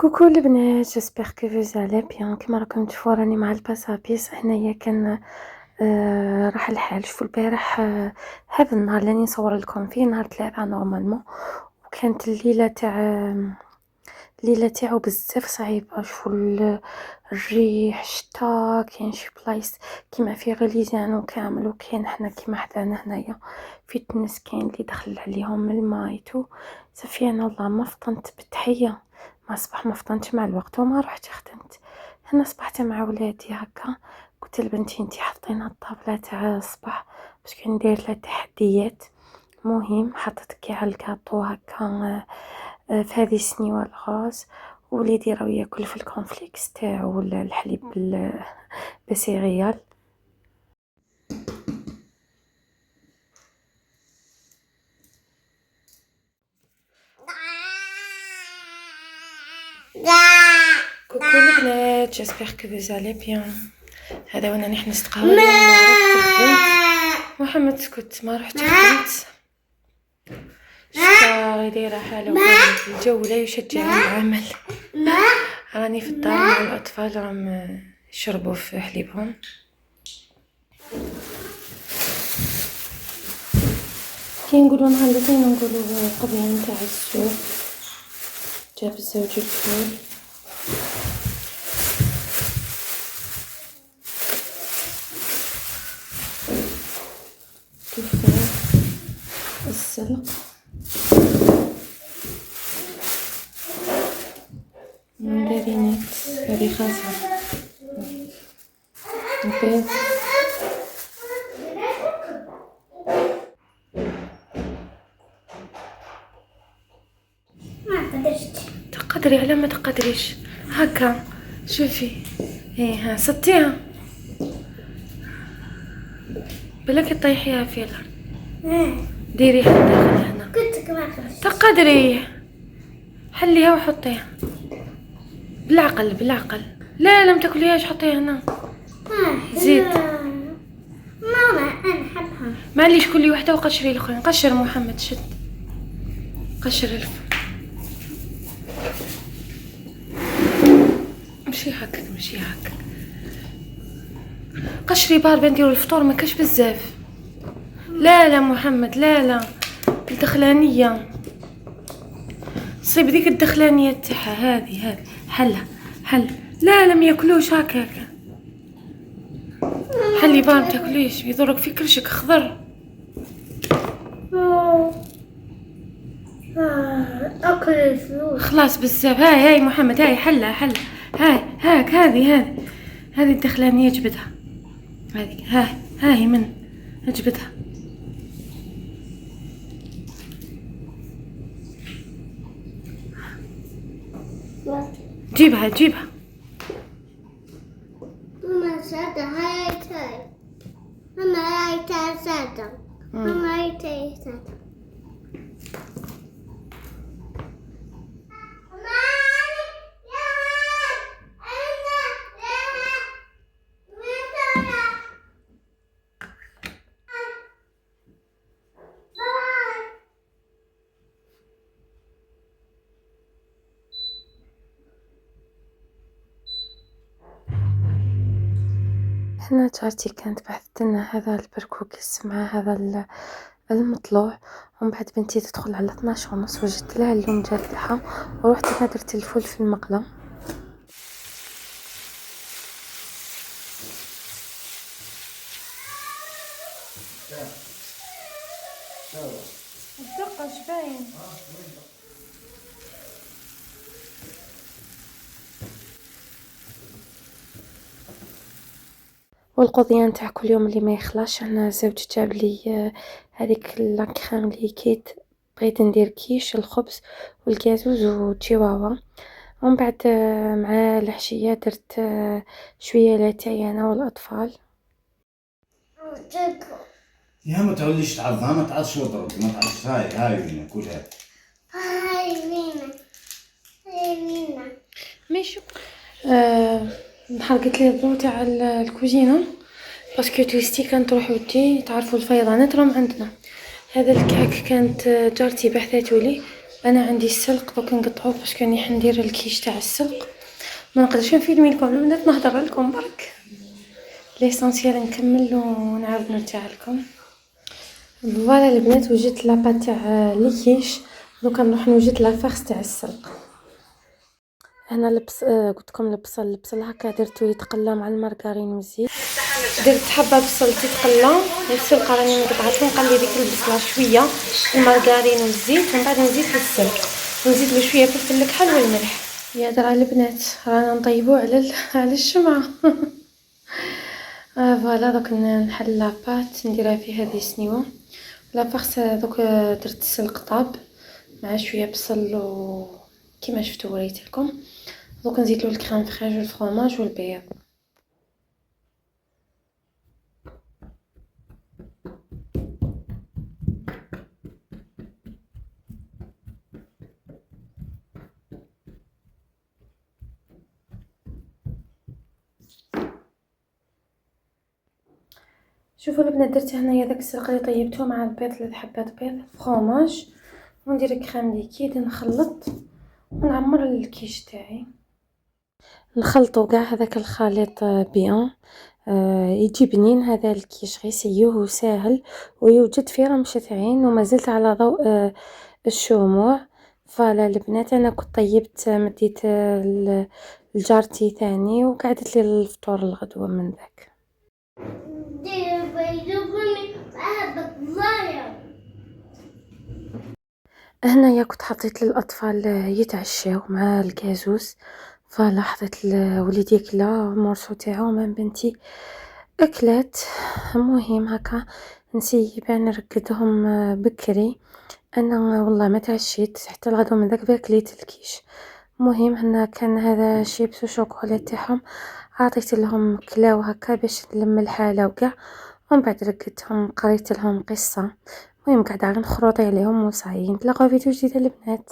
كوكو البنات، جيسبر كو فوز على بيان. كيما راكم تشوفوا راني مع الباسابيس. هنايا كان راح الحال. شوفوا البارح هذا النهار اللي نصور لكم فيه نهار 3 نورمالمون، وكانت الليله تاعو بزاف صعيبه. شوفوا الريح، الشتا، كاين شي بلايص كيما في غليزان كامل، وكاين حنا كيما حدانا هنايا في تونس كاين اللي دخل عليهم الماء تو صافي. انا والله ما فطنت بالتحيه، ما صباح ما فطنتش مع الوقت وما رحت خدمت. هنا صبحت مع ولادي هكا، قلت لبنتي انتي حطينا الطابله تاع الصباح باش كندير لها تحديات. مهم حطيت كاع الكاطو هكا في هذه السنيوه الغاز، وليدي راهو ياكل في الكونفليكس تاعو ولا الحليب بالسيريال. كوكو البنات، جيسبر كو فوز علي بيان. هذا وانا نحن نستقهوى اليوم ما رحت خدمت. محمد اسكت، ما رحت خدمت. شتا دايره حاله وكان الجو لا يشجع العمل. راني في الدار مع الاطفال راهم يشربوا في حليبهم. كي نقولوا مهندسين نقولوا قضيه نتاع السوق. جاب الزوج الفول، تفاح، السلق، مندرينات هذه خاصة، البيض، ما قدرت. تقدري على ما تقدريش هكا. شوفي ايه ها سطيها بلاك تطيحيها في الارض. ديري حتى هنا قلت لك ما تقدري. حليها وحطيها بالعقل بالعقل. لا لم تاكليهاش، حطيها هنا. زيد ماما انا نحبها. معليش كلي وحده وقشري الاخرين. قشر محمد، شد قشر الفول. مشي هكاك مشي هكاك. قشري باربه نديرو الفطور ما كاش بزاف. لا محمد لا الدخلانيه صيب ديك الدخلانيه تاعها هذه حل. لا لم ياكلوش هكاك. حلي بار تاكليش يضرك في كرشك خضر. اكل الفلوس خلاص بزاف. هاي محمد، هاي حلها هاك. هذه الدخلانيه جبدها. هذه هاي من اجبدها. جيبها ماما سادة. هاي ماما هاي سادة. ماما هاي سادة. هنا جارتي كانت بحثت لنا هذا البركوكس مع هذا المطلوع، ومن بعد بنتي تدخل على 12:30 وجدت لها اللون جافتها ورحت انا درت الفول في المقله. الدقه شباين والقضيه نتاع كل يوم اللي ما يخلاش. انا زوجي جاب لي هذيك لاكريم ليكيد، بغيت ندير كيش الخبز والكازوز وتشيواوا. ومن بعد مع العشيه درت شويه لاتاي انا والاطفال. يا ما تعوديش تعضها، ما تعضش واضرب، ما تعضش. هاي وين كلها. هاي وين ماشي. نهار قلت لي الضو تاع الكوزينه باسكو تويستي كانت تروح ودي تعرفوا الفيضانات راهم عندنا. هذا الكعك كانت جارتي بحثته لي انا عندي السلق دوك نقطعوه باش كاني حندير الكيش تاع السلق. ما نقدرش نفيلمي لكم البنات، نهضر لكم برك ليسونسيال، نكمل ونعاود نرجع لكم. فوالا البنات وجدت لاباط تاع الكيش، دوكا نروح نوجد لافارس تاع السلق. هنا قلت لكم البصل هكا درتو يتقلى مع المارغرين والزيت. درت حبه بصل تتقلى، والسلقه راني مقطعتهم، نقلي ديك البصله شويه المارغرين والزيت، ومن بعد نزيد السلق ونزيد له شويه فلفل الكحل والملح. يا درا البنات رانا نطيبو على الشمعه. فوالا دوك نحل لاباط نديرها في هذه السنيوه. لافارس دوك درت السلق طاب مع شويه بصل كيما شفتوا وريت لكم. دوك نزيد له الكريم فريش والفرomاج والبيض. شوفوا البنات درت هنايا داك السلق اللي طيبته مع البيض، 3 حبات بيض، فرomاج، وندير كريم ليكيد، نخلط ونعمر الكيش تاعي. نخلطوا كاع هذاك الخليط بيان، يجي بنين هذا الكيش، غير سيوه وساهل ويوجد في رمشة عين وما زلت على ضوء الشموع. فوالا البنات انا كنت طيبت مديت لجارتي ثاني وقعدت لي الفطور الغدوه من ذاك. هنايا كنت حطيت للاطفال يتعشاو مع الكازوس. فوالا حطيت لوليدي كلا المورسو تاعو، من بنتي اكلات. مهم هكا نسيب نرقدهم بكري. انا والله ما تعشيت حتى الغدوه من ذاك باكليت الكيش. مهم هنا كان هذا شيبس وشوكولا تاعهم، عطيت لهم كلاو هكا باش نلم الحاله وكاع، ومن بعد رقدتهم قريت لهم قصه. المهم قاعده نخرطي عليهم وصايين. نتلاقاو فيديو جديد البنات.